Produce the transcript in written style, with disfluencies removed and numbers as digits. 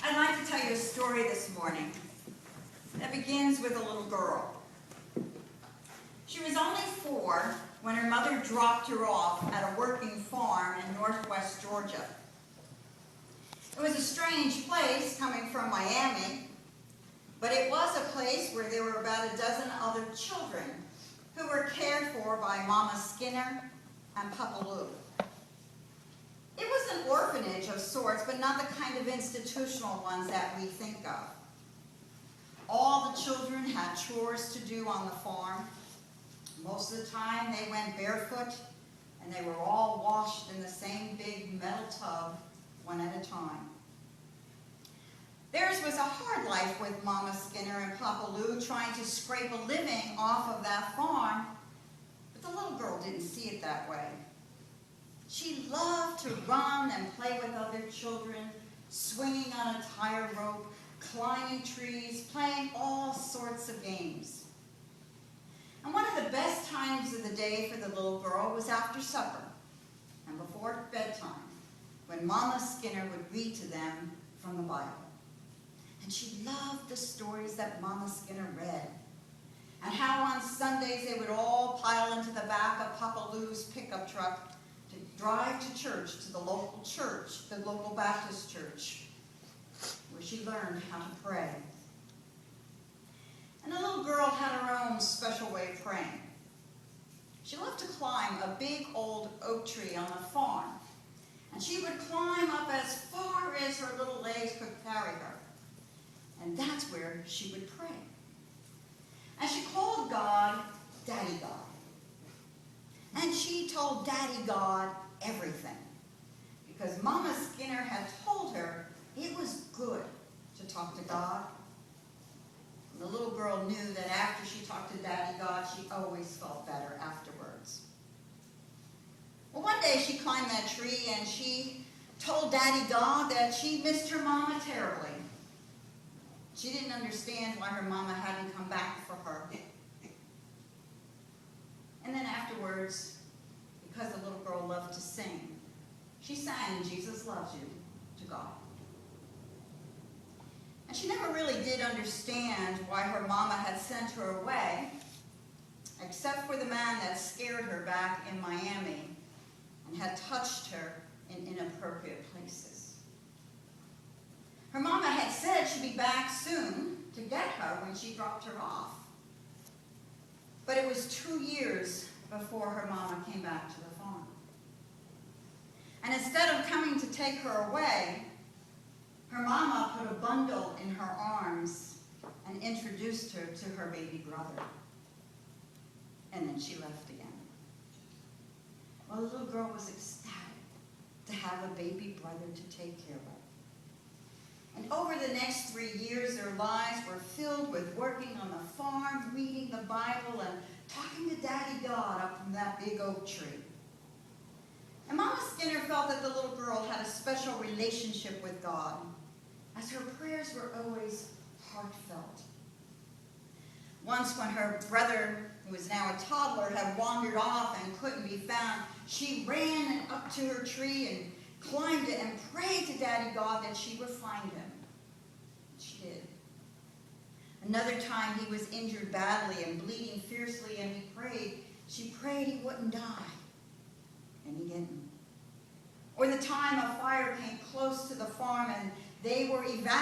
I'd like to tell you a story this morning that begins with a little girl. She was only 4 when her mother dropped her off at a working farm in northwest Georgia. It was a strange place coming from Miami, but it was a place where there were about a dozen other children who were cared for by Mama Skinner and Papa Lou. It was an orphanage of sorts, but not the kind of institutional ones that we think of. All the children had chores to do on the farm. Most of the time they went barefoot, and they were all washed in the same big metal tub, one at a time. Theirs was a hard life with Mama Skinner and Papa Lou, trying to scrape a living off of that farm, but the little girl didn't see it that way. She loved to run and play with other children, swinging on a tire rope, climbing trees, playing all sorts of games. And one of the best times of the day for the little girl was after supper and before bedtime, when Mama Skinner would read to them from the Bible. And she loved the stories that Mama Skinner read, and how on Sundays they would all pile into the back of Papa Lou's pickup truck to drive to church, to the local church, the local Baptist church, where she learned how to pray. And the little girl had her own special way of praying. She loved to climb a big old oak tree on the farm, and she would climb up as far as her little legs could carry her. And that's where she would pray. And she called God, Daddy God. And she told Daddy God everything, because Mama Skinner had told her it was good to talk to God. And the little girl knew that after she talked to Daddy God, she always felt better afterwards. Well, one day she climbed that tree and she told Daddy God that she missed her mama terribly. She didn't understand why her mama hadn't come back for her. And then afterwards, because the little girl loved to sing, she sang Jesus Loves You to God. And she never really did understand why her mama had sent her away, except for the man that scared her back in Miami and had touched her in inappropriate places. Her mama had said she'd be back soon to get her when she dropped her off. But it was 2 years before her mama came back to the farm. And instead of coming to take her away, her mama put a bundle in her arms and introduced her to her baby brother. And then she left again. Well, the little girl was ecstatic to have a baby brother to take care of. And over the next 3 years, their lives were filled with working on the farm, reading the Bible, and talking to Daddy God up from that big oak tree. And Mama Skinner felt that the little girl had a special relationship with God, as her prayers were always heartfelt. Once when her brother, who was now a toddler, had wandered off and couldn't be found, she ran up to her tree and climbed it and prayed to Daddy God that she would find him. She did. Another time he was injured badly and bleeding fiercely, and she prayed he wouldn't die. And he didn't. Or the time a fire came close to the farm and they were evacuated